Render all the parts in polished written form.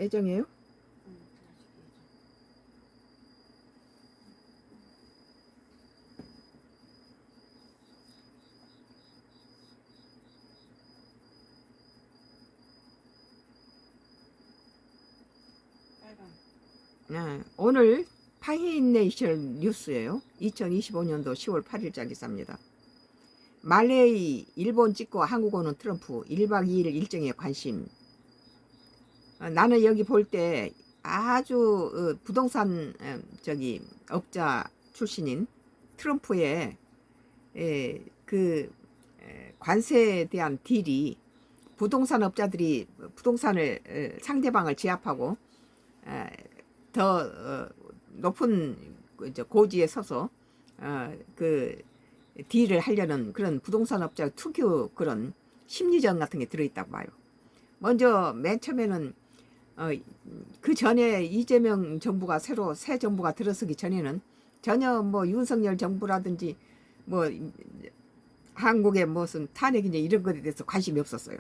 애정이에요? 네, 오늘 파이네이션 뉴스예요. 2025년도 10월 8일자 기사입니다. 말레이, 일본 찍고 한국 오는 트럼프 1박 2일 일정에 관심. 나는 여기 볼 때 아주 부동산 업자 출신인 트럼프의 그 관세에 대한 딜이 부동산 업자들이 부동산을 상대방을 제압하고 더 높은 고지에 서서 그 딜을 하려는 그런 부동산 업자 특유 그런 심리전 같은 게 들어있다고 봐요. 먼저 맨 처음에는 그 전에 이재명 정부가 새로 새 정부가 들어서기 전에는 전혀 뭐 윤석열 정부라든지 뭐 한국의 무슨 탄핵이냐 이런 것에 대해서 관심이 없었어요.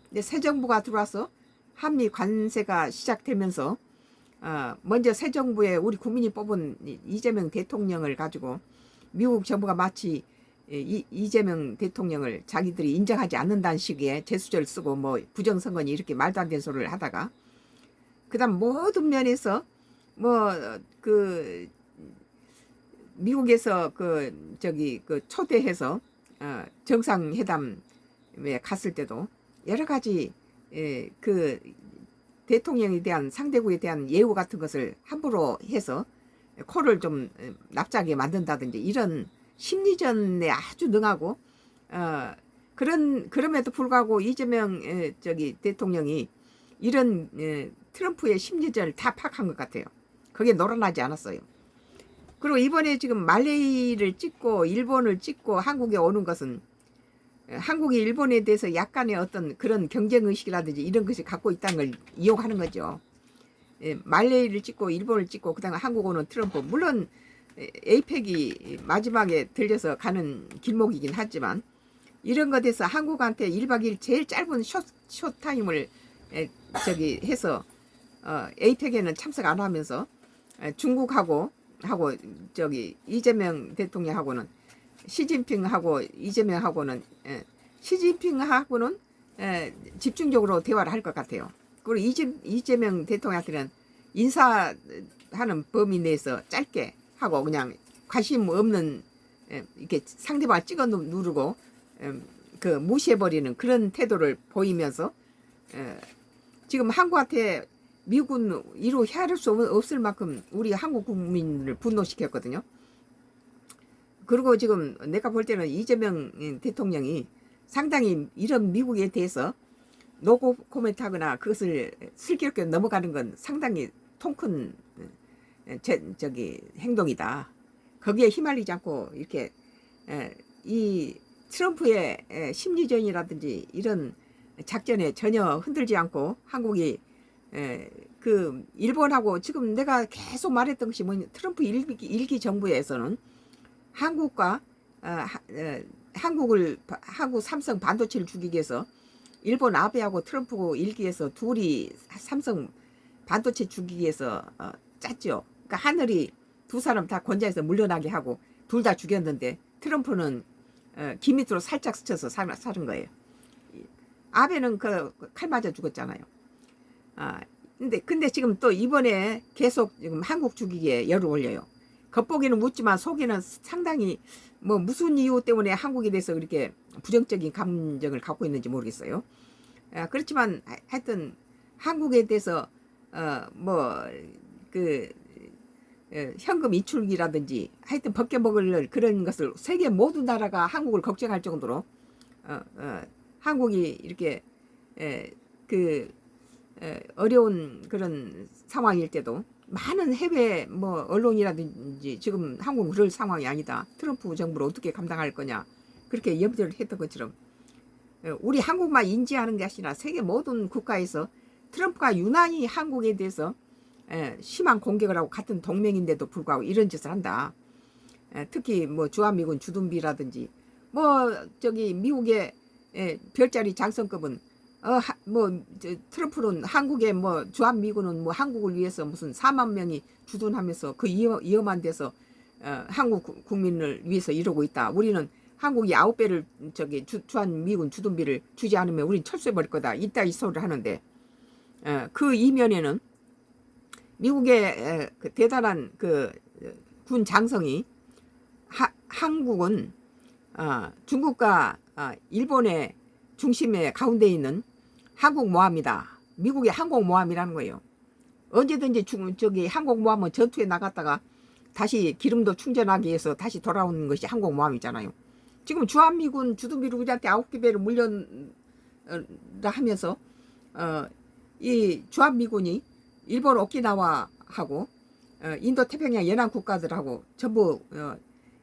근데 새 정부가 들어와서 한미 관세가 시작되면서 먼저 새 정부에 우리 국민이 뽑은 이재명 대통령을 가지고 미국 정부가 마치 이재명 대통령을 자기들이 인정하지 않는다는 식의 재수절 쓰고 뭐 부정선거니 이렇게 말도 안 되는 소리를 하다가 그다음 모든 면에서 뭐 그 미국에서 그 초대해서 정상회담에 갔을 때도 여러 가지 그 대통령에 대한 상대국에 대한 예우 같은 것을 함부로 해서 코를 좀 납작하게 만든다든지 이런 심리전에 아주 능하고 그럼에도 불구하고 이재명 대통령이 이런 트럼프의 심리전을 다 파악한 것 같아요. 그게 놀아나지 않았어요. 그리고 이번에 지금 말레이를 찍고 일본을 찍고 한국에 오는 것은 한국이 일본에 대해서 약간의 어떤 그런 경쟁의식이라든지 이런 것이 갖고 있다는 걸 이용하는 거죠. 말레이를 찍고 일본을 찍고 그다음에 한국 오는 트럼프, 물론 에이펙이 마지막에 들려서 가는 길목이긴 하지만 이런 것에서 한국한테 1박 2일 제일 짧은 숏타임을 해서 에이펙에는 참석 안 하면서 중국하고 이재명 대통령하고는 시진핑하고는 집중적으로 대화를 할 것 같아요. 그리고 이재명 대통령한테는 인사하는 범위 내에서 짧게 하고 그냥 관심 없는 이렇게 상대방을 찍어 누르고 그 무시해버리는 그런 태도를 보이면서 지금 한국한테 미국은 이루 헤아릴 수 없을 만큼 우리 한국 국민을 분노시켰거든요. 그리고 지금 내가 볼 때는 이재명 대통령이 상당히 이런 미국에 대해서 노고 코멘트하거나 그것을 슬기롭게 넘어가는 건 상당히 통큰 행동이다. 거기에 휘말리지 않고 이렇게 이 트럼프의 심리전이라든지 이런 작전에 전혀 흔들지 않고 한국이 그 일본하고 지금 내가 계속 말했던 것이 뭐냐, 트럼프 일기 정부에서는 한국과 한국 삼성 반도체를 죽이기 위해서 일본 아베하고 트럼프 일기에서 둘이 삼성 반도체 죽이기 위해서 짰죠. 그러니까 하늘이 두 사람 다 권좌에서 물러나게 하고 둘 다 죽였는데 트럼프는 기 밑으로 살짝 스쳐서 사는 거예요. 아베는 그 칼 맞아 죽었잖아요. 근데 지금 또 이번에 계속 지금 한국 죽이기에 열을 올려요. 겉보기는 묻지만 속에는 상당히 뭐 무슨 이유 때문에 한국에 대해서 그렇게 부정적인 감정을 갖고 있는지 모르겠어요. 그렇지만 하여튼 한국에 대해서 현금 이출기라든지 하여튼 벗겨 먹을 그런 것을 세계 모든 나라가 한국을 걱정할 정도로 한국이 이렇게 어려운 그런 상황일 때도 많은 해외 언론이라든지 지금 한국은 그럴 상황이 아니다. 트럼프 정부를 어떻게 감당할 거냐. 그렇게 염려를 했던 것처럼 우리 한국만 인지하는 게 아니라 세계 모든 국가에서 트럼프가 유난히 한국에 대해서 심한 공격을 하고 같은 동맹인데도 불구하고 이런 짓을 한다. 특히 주한미군 주둔비라든지 미국의 별자리 장성급은 트럼프는 한국의 뭐 주한미군은 뭐 한국을 위해서 무슨 4만 명이 주둔하면서 그 위험한 데서 한국 국민을 위해서 이러고 있다. 우리는 한국이 9배를 저기 주한미군 주둔비를 주지 않으면 우린 철수해 버릴 거다. 이따 이 소리를 하는데 그 이면에는 미국의 그 대단한 그 군 장성이 한국은 중국과 일본의 중심에 가운데 있는 항공모함이다. 미국의 항공모함이라는 거예요. 언제든지 저기 항공모함은 전투에 나갔다가 다시 기름도 충전하기 위해서 다시 돌아오는 것이 항공모함이잖아요. 지금 주한미군 주둔비를 우리한테 9개를 물려라 하면서 이 주한미군이 일본 오키나와하고 인도 태평양 연안 국가들하고 전부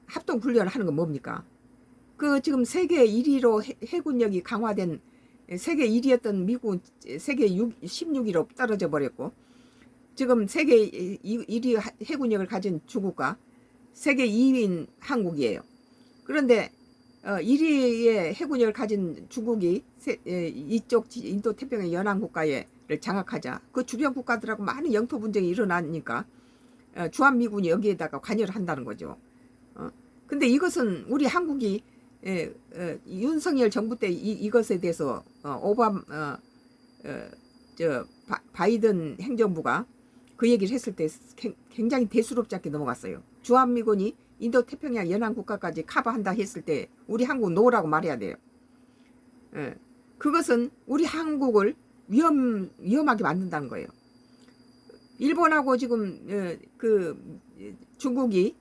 합동 훈련을 하는 건 뭡니까? 그 지금 세계 1위로 해군력이 강화된 세계 1위였던 미국 세계 16위로 떨어져 버렸고 지금 세계 1위 해군력을 가진 중국과 세계 2위인 한국이에요. 그런데 1위의 해군력을 가진 중국이 이쪽 인도 태평양 연안 국가를 장악하자 그 주변 국가들하고 많은 영토 분쟁이 일어나니까 주한미군이 여기에다가 관여를 한다는 거죠. 근데 이것은 우리 한국이 윤석열 정부 때 이것에 대해서 바이든 행정부가 그 얘기를 했을 때 굉장히 대수롭지 않게 넘어갔어요. 주한미군이 인도 태평양 연안 국가까지 커버한다 했을 때 우리 한국 노라고 말해야 돼요. 그것은 우리 한국을 위험하게 만든다는 거예요. 일본하고 지금 그 중국이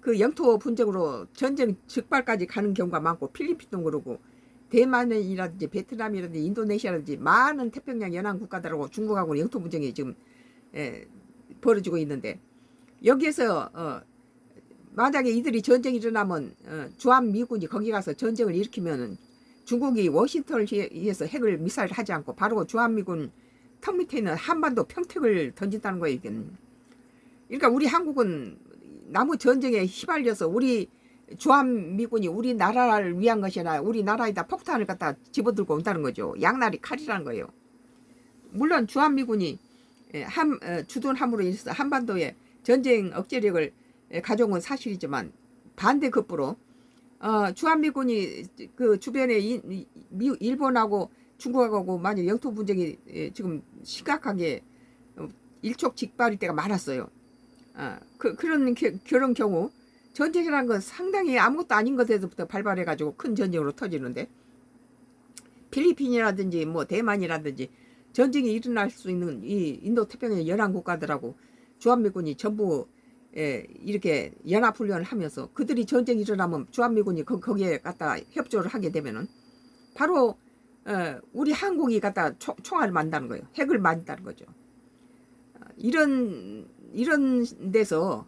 그 영토 분쟁으로 전쟁 즉발까지 가는 경우가 많고 필리핀도 그러고 대만이라든지 베트남이라든지 인도네시아라든지 많은 태평양 연안 국가들하고 중국하고 영토 분쟁이 지금 벌어지고 있는데 여기에서 만약에 이들이 전쟁이 일어나면 주한미군이 거기 가서 전쟁을 일으키면 중국이 워싱턴을 위해서 핵을 미사일을 하지 않고 바로 주한미군 턱 밑에 있는 한반도 평택을 던진다는 거예요. 그러니까 우리 한국은 남의 전쟁에 휘말려서 우리 주한미군이 우리나라를 위한 것이 아니라 우리나라에다 폭탄을 갖다 집어들고 온다는 거죠. 양날이 칼이라는 거예요. 물론 주한미군이 주둔함으로 인해서 한반도에 전쟁 억제력을 가져온 건 사실이지만 반대급부로 주한미군이 그 주변에 일본하고 중국하고 만약 영토 분쟁이 지금 심각하게 일촉즉발일 때가 많았어요. 그런 경우 전쟁이라는 건 상당히 아무것도 아닌 것에서부터 발발해가지고 큰 전쟁으로 터지는데 필리핀이라든지 뭐 대만이라든지 전쟁이 일어날 수 있는 이 인도 태평양 연안 국가들하고 주한미군이 전부 이렇게 연합훈련을 하면서 그들이 전쟁이 일어나면 주한미군이 거기에 갖다 협조를 하게 되면은 바로 우리 한국이 갖다 총알을 만다는 거예요. 핵을 만다는 거죠. 이런 데서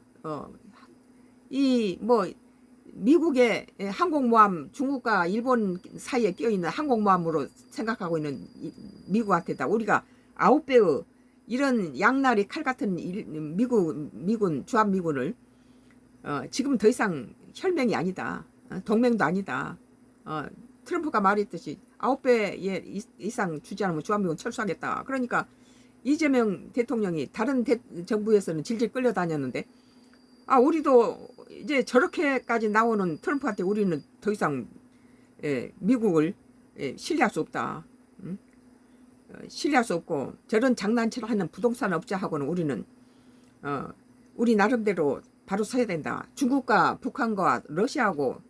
이 뭐 미국의 항공모함 중국과 일본 사이에 끼어있는 항공모함으로 생각하고 있는 미국한테다 우리가 9배의 이런 양날이 칼 같은 미군 주한미군을 지금 더 이상 혈맹이 아니다. 동맹도 아니다. 트럼프가 말했듯이 9배 이상 주지 않으면 주한미군 철수하겠다. 그러니까 이재명 대통령이 다른 정부에서는 질질 끌려다녔는데 우리도 이제 저렇게까지 나오는 트럼프한테 우리는 더 이상 미국을 신뢰할 수 없다. 신뢰할 수 없고 저런 장난치를 하는 부동산 업자하고는 우리는 우리 나름대로 바로 서야 된다. 중국과 북한과 러시아하고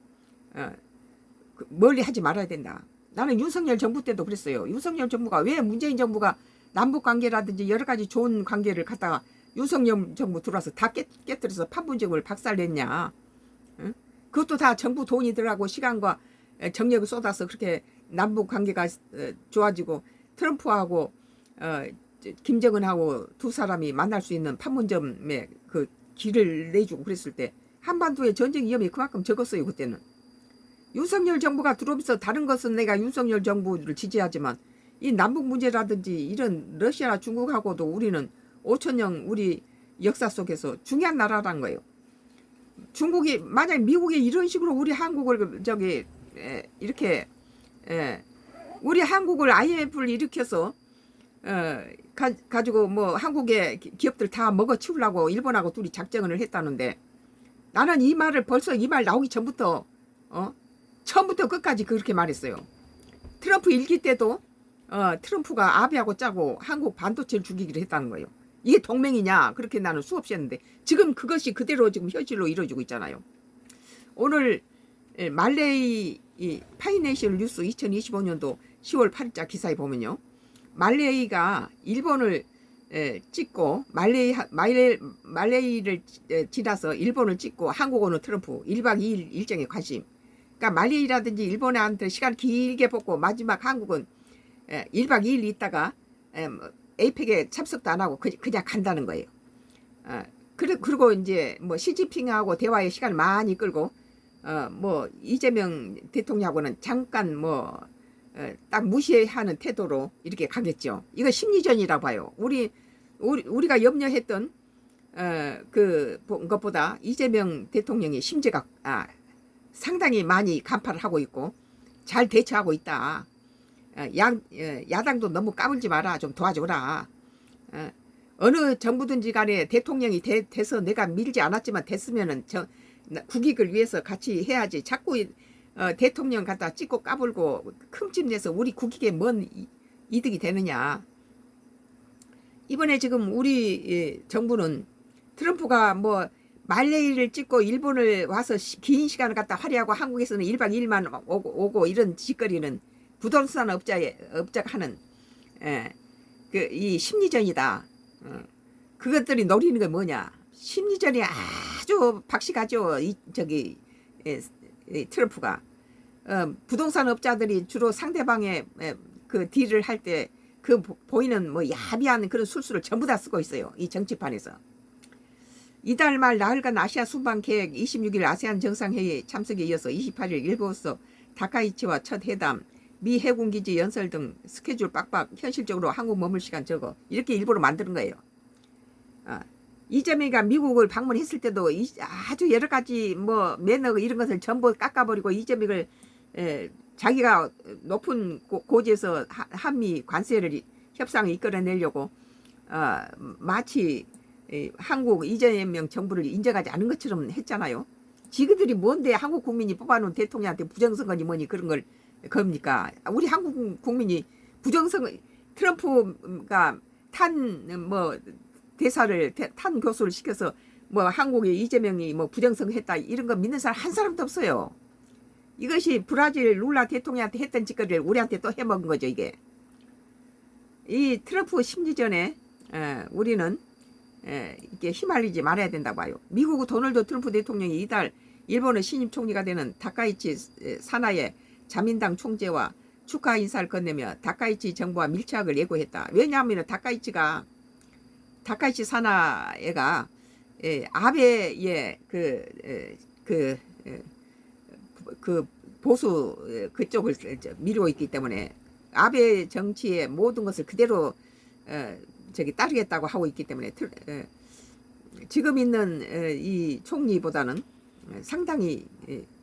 멀리 하지 말아야 된다. 나는 윤석열 정부 때도 그랬어요. 윤석열 정부가 왜 문재인 정부가 남북관계라든지 여러 가지 좋은 관계를 갖다가 윤석열 정부 들어와서 다 깨뜨려서 판문점을 박살냈냐. 그것도 다 정부 돈이 들어가고 시간과 정력을 쏟아서 그렇게 남북관계가 좋아지고 트럼프하고 김정은하고 두 사람이 만날 수 있는 판문점에 그 길을 내주고 그랬을 때 한반도의 전쟁 위험이 그만큼 적었어요. 그때는. 윤석열 정부가 들어오면서 다른 것은 내가 윤석열 정부를 지지하지만 이 남북 문제라든지 이런 러시아나 중국하고도 우리는 5천년 우리 역사 속에서 중요한 나라란 거예요. 중국이 만약 미국이 이런 식으로 우리 한국을 이렇게 우리 한국을 IMF를 일으켜서 가지고 뭐 한국의 기업들 다 먹어치우려고 일본하고 둘이 작정을 했다는데, 나는 이 말을 벌써 이 말 나오기 전부터 처음부터 끝까지 그렇게 말했어요. 트럼프 일기 때도 트럼프가 아베하고 짜고 한국 반도체를 죽이기로 했다는 거예요. 이게 동맹이냐 그렇게 나는 수없이 했는데, 지금 그것이 그대로 지금 현실로 이루어지고 있잖아요. 오늘 말레이 파이낸셜 뉴스 2025년도 10월 8일자 기사에 보면요, 말레이가 일본을 찍고 말레이를 지나서 일본을 찍고 한국 오는 트럼프 1박 2일 일정에 관심. 그러니까 말레이라든지 일본한테 시간 길게 뽑고 마지막 한국은 1박 2일 있다가 에이펙에 참석도 안 하고 그냥 간다는 거예요. 그리고 이제 뭐 시진핑하고 대화의 시간을 많이 끌고 뭐 이재명 대통령하고는 잠깐 뭐 딱 무시하는 태도로 이렇게 가겠죠. 이거 심리전이라고 봐요. 우리가 염려했던 것보다 이재명 대통령의 심지가 상당히 많이 간파를 하고 있고 잘 대처하고 있다. 야당도 너무 까불지 마라. 좀 도와줘라. 어느 정부든지 간에 대통령이 돼서 내가 밀지 않았지만 됐으면은 국익을 위해서 같이 해야지. 자꾸 대통령 갖다 찍고 까불고 흠집내서 우리 국익에 뭔 이득이 되느냐. 이번에 지금 우리 정부는 트럼프가 뭐 말레이를 찍고 일본을 와서 긴 시간을 갖다 할애하고 한국에서는 1박 2일만 오고 이런 짓거리는 부동산 업자가 하는 이 심리전이다. 그것들이 노리는 게 뭐냐? 심리전이 아주 박식하죠. 트럼프가 부동산 업자들이 주로 상대방의 그 딜을 할 때 그 보이는 뭐 야비한 그런 술수를 전부 다 쓰고 있어요. 이 정치판에서. 이달 말 나흘간 아시아 순방 계획 26일 아세안 정상회의 참석에 이어서 28일 일본에서 다카이치와 첫 회담, 미 해군기지 연설 등 스케줄 빡빡, 현실적으로 한국 머물 시간 적어. 이렇게 일부러 만드는 거예요. 이재명이가 미국을 방문했을 때도 아주 여러 가지 뭐 매너 이런 것을 전부 깎아버리고 이재명을 자기가 높은 고지에서 한미 관세를 협상을 이끌어내려고 마치 한국 이재명 정부를 인정하지 않은 것처럼 했잖아요. 지그들이 뭔데 한국 국민이 뽑아놓은 대통령한테 부정선거니 뭐니 그런 걸 겁니까? 우리 한국 국민이 부정선거, 트럼프가 탄 교수를 시켜서 뭐 한국의 이재명이 뭐 부정선거 했다 이런 거 믿는 사람 한 사람도 없어요. 이것이 브라질 룰라 대통령한테 했던 짓거리를 우리한테 또 해먹은 거죠. 이게 이 트럼프 심리전에 우리는 이렇게 휘말리지 말아야 된다고 봐요. 미국 도널드 트럼프 대통령이 이달 일본의 신임 총리가 되는 다카이치 사나의 자민당 총재와 축하 인사를 건네며 다카이치 정부와 밀착을 예고했다. 왜냐하면 다카이치 사나이가 아베의 그 보수 그쪽을 미루고 있기 때문에 아베 정치의 모든 것을 그대로 따르겠다고 하고 있기 때문에 지금 있는 이 총리보다는 상당히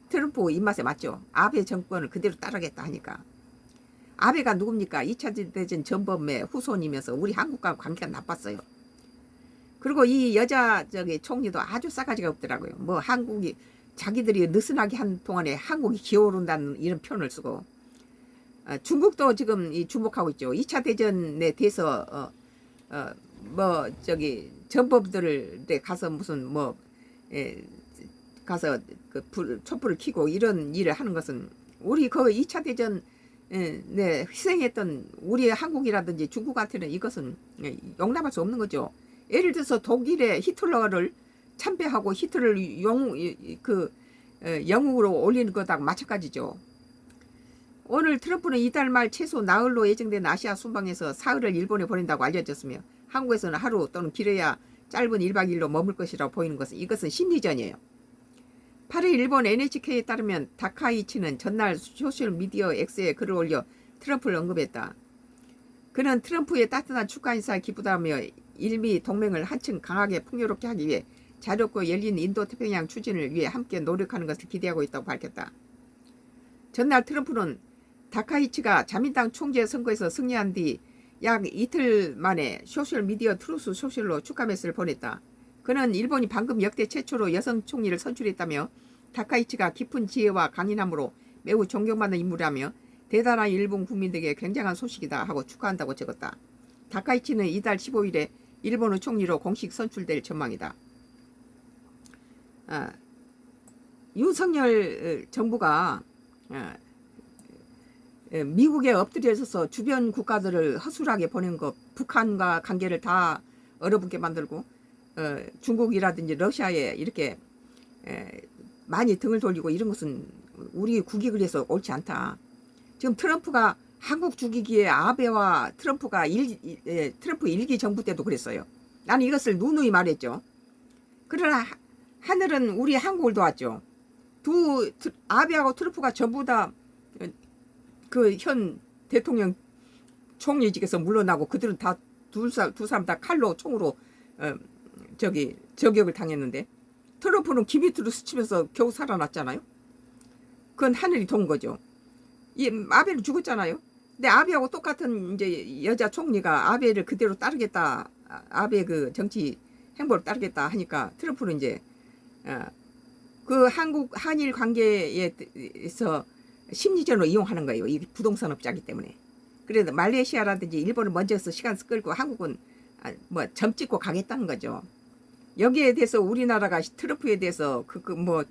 트럼프 입맛에 맞죠. 아베 정권을 그대로 따르겠다 하니까. 아베가 누굽니까? 2차 대전 전범의 후손이면서 우리 한국과 관계가 나빴어요. 그리고 이 여자 총리도 아주 싸가지가 없더라고요. 뭐 한국이 자기들이 느슨하게 한 동안에 한국이 기어오른다는 이런 표현을 쓰고, 중국도 지금 주목하고 있죠. 2차 대전에 대해서 전범들에 가서 무슨 가서 촛불을 켜고 이런 일을 하는 것은 우리 그 2차 대전 희생했던 우리 한국이라든지 중국한테는 이것은 용납할 수 없는 거죠. 예를 들어서 독일의 히틀러를 참배하고 히틀러를 영웅으로 올리는 거랑 마찬가지죠. 오늘 트럼프는 이달 말 최소 나흘로 예정된 아시아 순방에서 사흘을 일본에 보낸다고 알려졌으며 한국에서는 하루 또는 길어야 짧은 1박 2일로 머물 것이라고 보이는 것은 이것은 심리전이에요. 8일 일본 NHK에 따르면 다카이치는 전날 소셜미디어 X에 글을 올려 트럼프를 언급했다. 그는 트럼프의 따뜻한 축하 인사에 기쁘다며 일미 동맹을 한층 강하게 풍요롭게 하기 위해 자유롭고 열린 인도태평양 추진을 위해 함께 노력하는 것을 기대하고 있다고 밝혔다. 전날 트럼프는 다카이치가 자민당 총재 선거에서 승리한 뒤 약 이틀 만에 소셜미디어 트루스 소셜로 축하 메시지를 보냈다. 그는 일본이 방금 역대 최초로 여성 총리를 선출했다며 다카이치가 깊은 지혜와 강인함으로 매우 존경받는 인물이라며 대단한 일본 국민들에게 굉장한 소식이다 하고 축하한다고 적었다. 다카이치는 이달 15일에 일본의 총리로 공식 선출될 전망이다. 윤석열 정부가 미국에 엎드려서서 주변 국가들을 허술하게 보낸 것, 북한과 관계를 다 얼어붙게 만들고 중국이라든지 러시아에 이렇게 많이 등을 돌리고 이런 것은 우리 국익을 위해서 옳지 않다. 지금 트럼프가 한국 죽이기에 아베와 트럼프가 트럼프 일기 정부 때도 그랬어요. 나는 이것을 누누이 말했죠. 그러나 하늘은 우리 한국을 도왔죠. 아베하고 트럼프가 전부 다 그 현 대통령 총리직에서 물러나고 그들은 다 두 사람 다 칼로 총으로 저격을 당했는데 트럼프는 기 밑으로 스치면서 겨우 살아났잖아요. 그건 하늘이 도운 거죠. 이 아베는 죽었잖아요. 근데 아베하고 똑같은 이제 여자 총리가 아베를 그대로 따르겠다, 아베 그 정치 행보를 따르겠다 하니까 트럼프는 이제 그 한일 관계에서 심리전으로 이용하는 거예요. 이 부동산업자기 때문에. 그래도 말레이시아라든지 일본을 먼저서 시간 끌고 한국은 뭐 점 찍고 가겠다는 거죠. 여기에 대해서 우리나라가 트럼프에 대해서 뭐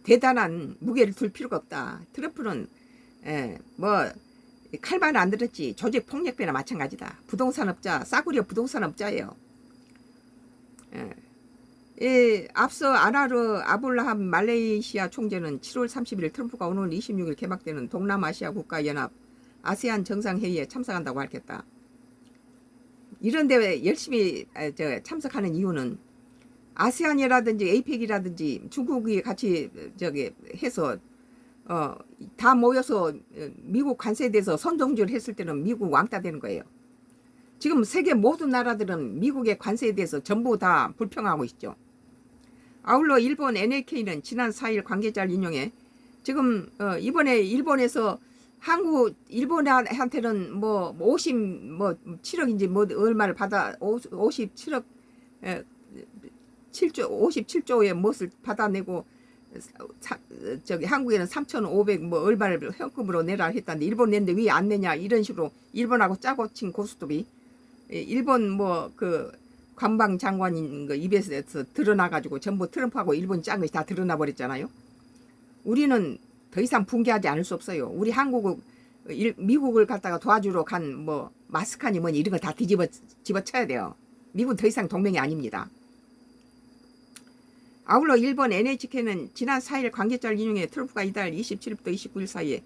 대단한 무게를 둘 필요가 없다. 트럼프는 뭐 칼만 안 들었지 조직 폭력배나 마찬가지다. 부동산업자, 싸구려 부동산업자예요. 앞서 아라르 아불라함 말레이시아 총재는 7월 30일 트럼프가 오늘 26일 개막되는 동남아시아 국가연합 아세안 정상회의에 참석한다고 밝혔다. 이런 대회에 열심히 참석하는 이유는 아세안이라든지 에이펙이라든지 중국이 같이 해서 다 모여서 미국 관세에 대해서 선동질 했을 때는 미국 왕따 되는 거예요. 지금 세계 모든 나라들은 미국의 관세에 대해서 전부 다 불평하고 있죠. 아울러 일본 NHK는 지난 4일 관계자를 인용해 지금 이번에 일본에서 일본한테는 뭐 57억인지 뭐 얼마를 받아 57억 57조의 무엇을 받아내고 한국에는 3,500 뭐 얼마를 현금으로 내라 했다는데 일본 냈는데 왜 안 내냐 이런 식으로 일본하고 짜고 친 고스톱이 일본 뭐 그 관방 장관인 거 입에서 드러나가지고 전부 트럼프하고 일본 짠 것이 다 드러나 버렸잖아요. 우리는 더 이상 붕괴하지 않을 수 없어요. 우리 미국을 갖다가 도와주러 간 뭐 마스카니 뭐니 이런 거 다 집어쳐야 돼요. 미국은 더 이상 동맹이 아닙니다. 아울러 일본 NHK는 지난 4일 관계자를 인용해 트럼프가 이달 27일부터 29일 사이에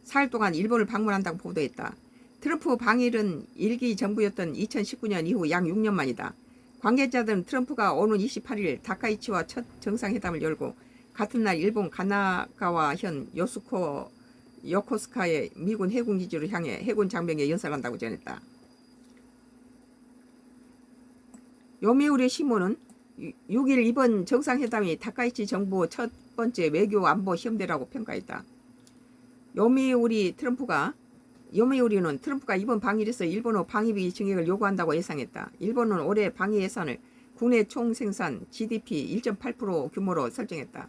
4일 동안 일본을 방문한다고 보도했다. 트럼프 방일은 일기 정부였던 2019년 이후 약 6년 만이다. 관계자들은 트럼프가 오는 28일 다카이치와 첫 정상회담을 열고 같은 날 일본 가나가와 현 요코스카의 미군 해군 기지로 향해 해군 장병에 연설한다고 전했다. 요미우리 신문은 6일 이번 정상회담이 다카이치 정부 첫 번째 외교 안보 시험대라고 평가했다. 요미우리는 트럼프가 이번 방일에서 일본의 방위비 증액을 요구한다고 예상했다. 일본은 올해 방위 예산을 국내 총생산 GDP 1.8% 규모로 설정했다.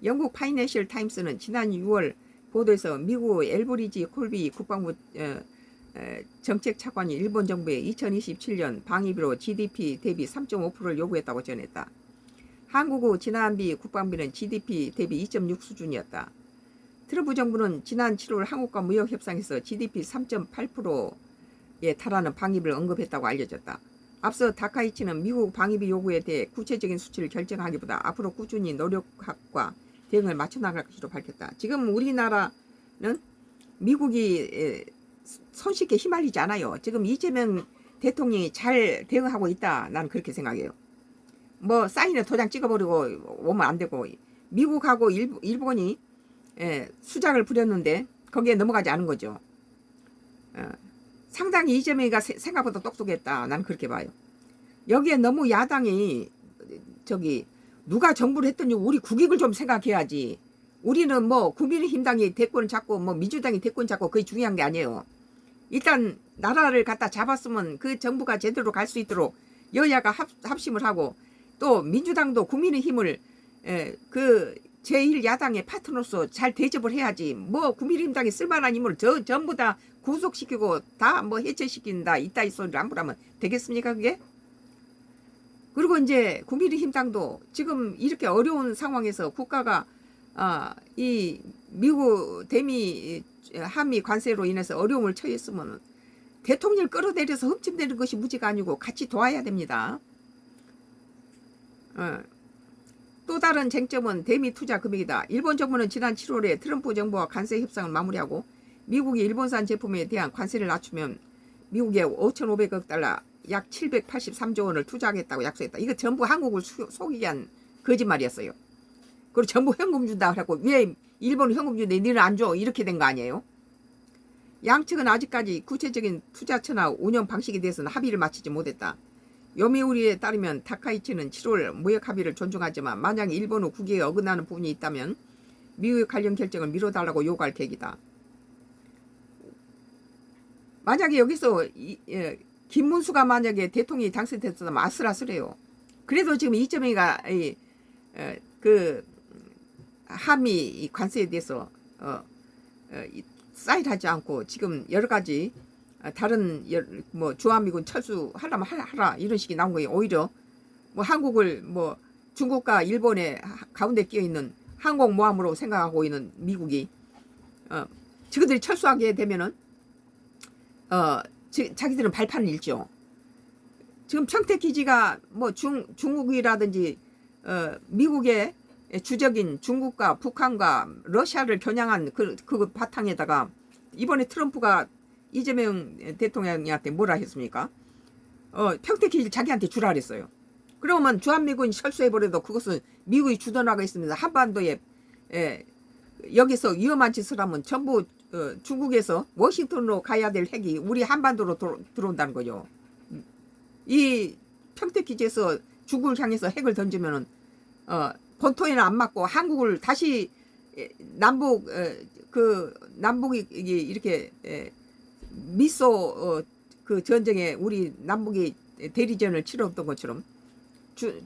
영국 파이낸셜 타임스는 지난 6월 보도에서 미국 엘브리지 콜비 국방부 정책차관이 일본 정부에 2027년 방위비로 GDP 대비 3.5%를 요구했다고 전했다. 한국의 지난비 국방비는 GDP 대비 2.6 수준이었다. 트럼프 정부는 지난 7월 한국과 무역협상에서 GDP 3.8%에 달하는 방위비를 언급했다고 알려졌다. 앞서 다카이치는 미국 방위비 요구에 대해 구체적인 수치를 결정하기보다 앞으로 꾸준히 노력과 대응을 맞춰나갈 것으로 밝혔다. 지금 우리나라는 미국이 손쉽게 휘말리지 않아요. 지금 이재명 대통령이 잘 대응하고 있다. 나는 그렇게 생각해요. 뭐 사인에 도장 찍어버리고 오면 안 되고 미국하고 일본이 수작을 부렸는데 거기에 넘어가지 않은 거죠. 상당히 이재명이가 생각보다 똑똑했다. 나는 그렇게 봐요. 여기에 너무 야당이 누가 정부를 했더니 우리 국익을 좀 생각해야지. 우리는 뭐 국민의힘당이 대권 잡고 뭐 민주당이 대권 잡고 그게 중요한 게 아니에요. 일단 나라를 갖다 잡았으면 그 정부가 제대로 갈 수 있도록 여야가 합심을 하고 또 민주당도 국민의힘을 그 제1야당의 파트너로서 잘 대접을 해야지. 뭐 국민의힘당이 쓸만한 인물을 전부 다 구속시키고 다 뭐 해체시킨다 이따위 소리를 함부로 하면 되겠습니까 그게? 그리고 이제 국민의힘당도 지금 이렇게 어려운 상황에서 국가가 이 미국 대미 한미 관세로 인해서 어려움을 처했으면 대통령을 끌어내려서 흠집내는 것이 무지가 아니고 같이 도와야 됩니다. 또 다른 쟁점은 대미 투자 금액이다. 일본 정부는 지난 7월에 트럼프 정부와 관세 협상을 마무리하고 미국이 일본산 제품에 대한 관세를 낮추면 미국에 5,500억 달러 약 783조 원을 투자하겠다고 약속했다. 이거 전부 한국을 속이기 위한 거짓말이었어요. 그리고 전부 현금 준다 하고 왜 일본은 현금 주는데 니는 안 줘? 이렇게 된 거 아니에요? 양측은 아직까지 구체적인 투자처나 운영 방식에 대해서는 합의를 마치지 못했다. 요미우리에 따르면 다카이치는 7월 무역 합의를 존중하지만 만약 일본의 국익에 어긋나는 부분이 있다면 미국의 관련 결정을 미뤄달라고 요구할 계획이다. 만약에 여기서 김문수가 만약에 대통령이 당선됐으면 아슬아슬해요. 그래도 지금 이재명이가 그 한미 관세에 대해서 사인하지 않고 지금 여러 가지 다른 뭐 주한미군 철수하려면 하라 이런 식이 나온 거예요. 오히려 뭐 한국을 뭐 중국과 일본의 가운데 끼어 있는 항공모함으로 생각하고 있는 미국이 저들이 철수하게 되면은 자기들은 발판을 잃죠. 지금 평택기지가 뭐 중국이라든지 미국의 주적인 중국과 북한과 러시아를 겨냥한 그 바탕에다가 이번에 트럼프가 이재명 대통령한테 뭐라 했습니까? 평택기지를 자기한테 주라 그랬어요. 그러면 주한미군이 철수해버려도 그것은 미국이 주둔하고 있습니다. 한반도에 여기서 위험한 짓을 하면 전부 중국에서 워싱턴으로 가야 될 핵이 우리 한반도로 들어온다는 거죠. 이 평택기지에서 중국을 향해서 핵을 던지면은 본토에는 안 맞고 한국을 다시 남북이 이렇게 미소 그 전쟁에 우리 남북이 대리전을 치렀던 것처럼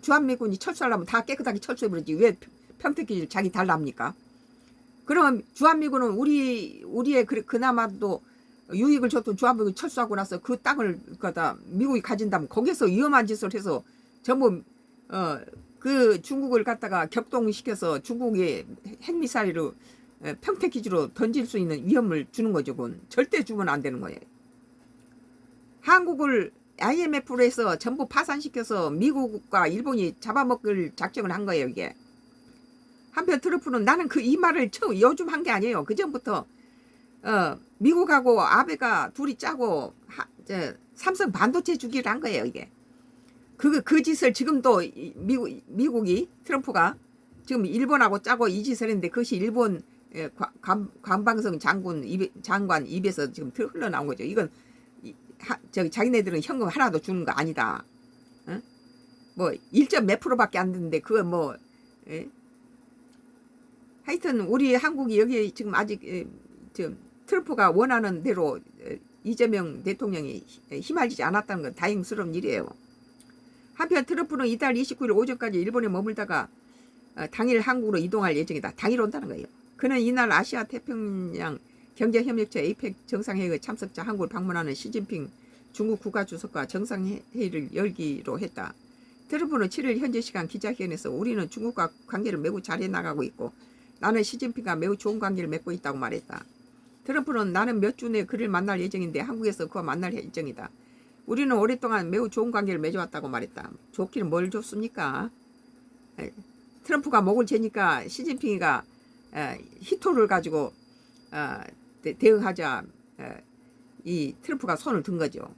주한미군이 철수하려면 다 깨끗하게 철수해버리지 왜 평택기지를 자기 달랍니까? 그럼 주한미군은 우리의 그나마도 유익을 줬던 주한미군이 철수하고 나서 그 땅을 갖다 미국이 가진다면 거기서 위험한 짓을 해서 전부 그 중국을 갖다가 격동시켜서 중국의 핵미사일을 평택기지로 던질 수 있는 위험을 주는 거죠. 그건 절대 주면 안 되는 거예요. 한국을 IMF로 해서 전부 파산시켜서 미국과 일본이 잡아먹을 작정을 한 거예요. 이게. 한편 트럼프는 나는 이 말을 요즘 한 게 아니에요. 그 전부터 미국하고 아베가 둘이 짜고 삼성 반도체 주기를 한 거예요. 이게. 그 짓을 지금도 미국이 트럼프가 지금 일본하고 짜고 이 짓을 했는데 그것이 일본 관방성 장관 입에서 지금 흘러나온 거죠. 이건 자기네들은 현금 하나도 주는 거 아니다. 뭐 1점 몇 프로밖에 안 되는데 그거 뭐 하여튼 우리 한국이 여기 지금 아직 지금 트럼프가 원하는 대로 이재명 대통령이 휘말리지 않았다는 건 다행스러운 일이에요. 한편 트럼프는 이달 29일 오전까지 일본에 머물다가 당일 한국으로 이동할 예정이다. 당일 온다는 거예요. 그는 이날 아시아 태평양 경제협력체 APEC 정상회의 참석자 한국을 방문하는 시진핑 중국 국가주석과 정상회의를 열기로 했다. 트럼프는 7일 현재 시간 기자회견에서 우리는 중국과 관계를 매우 잘 해나가고 있고 나는 시진핑과 매우 좋은 관계를 맺고 있다고 말했다. 트럼프는 나는 몇 주 내에 그를 만날 예정인데 한국에서 그와 만날 예정이다. 우리는 오랫동안 매우 좋은 관계를 맺어왔다고 말했다. 좋기는 뭘 좋습니까? 트럼프가 목을 재니까 시진핑이가 히토를 가지고 대응하자 이 트럼프가 손을 든 거죠.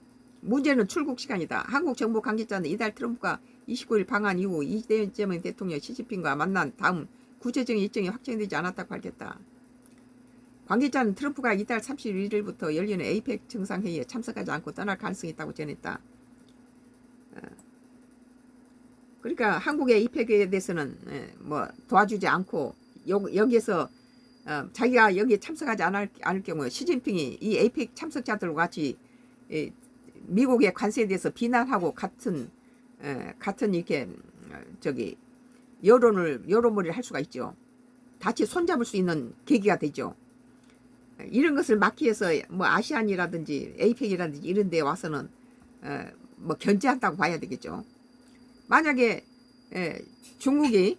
문제는 출국 시간이다. 한국 정부 관계자는 이달 트럼프가 29일 방한 이후 이재명 대통령 시진핑과 만난 다음 구체적인 일정이 확정되지 않았다고 밝혔다. 관계자는 트럼프가 이달 31일부터 열리는 APEC 정상회의에 참석하지 않고 떠날 가능성이 있다고 전했다. 그러니까 한국의 APEC에 대해서는 뭐 도와주지 않고 여기에서 자기가 여기에 참석하지 않을 경우 시진핑이 이 에이펙 참석자들과 같이 미국의 관세에 대해서 비난하고 같은 이렇게 저기 여론몰이를 할 수가 있죠. 같이 손잡을 수 있는 계기가 되죠. 이런 것을 막기 위해서 뭐 아시안이라든지 에이펙이라든지 이런 데 와서는 뭐 견제한다고 봐야 되겠죠. 만약에 중국이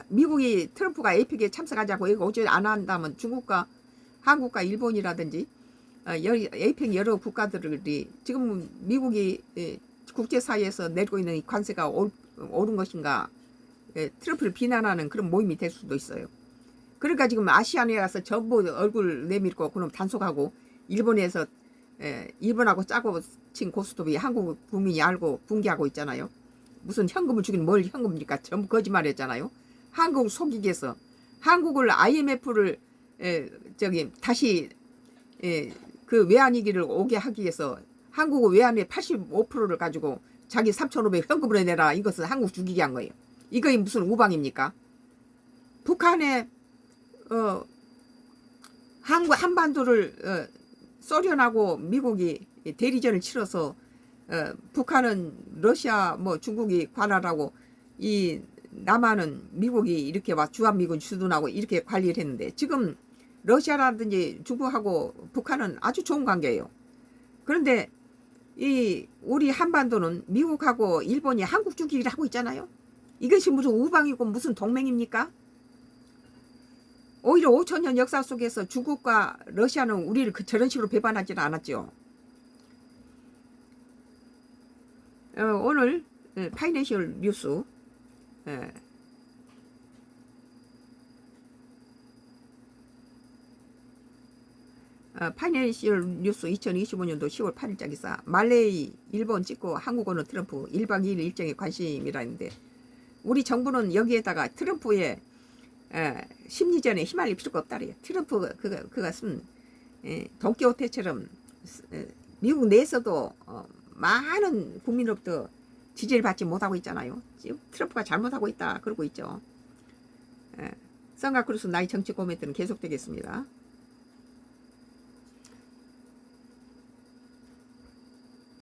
미국이 트럼프가 에이펙에 참석하자고 이거 오지 안 한다면 중국과 한국과 일본이라든지 에이펙 여러 국가들이 지금 미국이 국제사회에서 내고 있는 관세가 옳은 것인가 트럼프를 비난하는 그런 모임이 될 수도 있어요. 그러니까 지금 아시안에 가서 전부 얼굴 내밀고 그럼 단속하고 일본에서 일본하고 짜고 친 고스톱이 한국 국민이 알고 붕괴하고 있잖아요. 무슨 현금을 주긴 뭘 현금입니까? 전부 거짓말했잖아요. 한국 속이기 위해서 한국을 IMF를 다시 그 외환위기를 오게 하기 위해서 한국 외환의 85%를 가지고 자기 3,500 현금으로 내라 이것은 한국 죽이게 한 거예요. 이거 무슨 우방입니까? 북한에 한반도를 소련하고 미국이 대리전을 치러서 북한은 러시아 뭐 중국이 관할하고 이 남한은 미국이 이렇게 막 주한미군 주둔하고 이렇게 관리를 했는데 지금 러시아라든지 중국하고 북한은 아주 좋은 관계예요. 그런데 이 우리 한반도는 미국하고 일본이 한국 주기를 하고 있잖아요. 이것이 무슨 우방이고 무슨 동맹입니까? 오히려 5천년 역사 속에서 중국과 러시아는 우리를 저런 식으로 배반하지는 않았죠. 오늘 파이낸셜 뉴스 파이낸셜 뉴스 2025년도 10월 8일자 기사 말레이 일본 찍고 한국 오는 트럼프 1박 2일 일정에 관심이라 했는데 우리 정부는 여기에다가 트럼프의 심리전에 휘말릴 필요가 없다래요. 트럼프 그가 쓴 돈키호테처럼 미국 내에서도 많은 국민으로부터 지지를 받지 못하고 있잖아요. 지금 트럼프가 잘못하고 있다 그러고 있죠. 썬가 크루스 나의 정치 코멘트는 계속되겠습니다.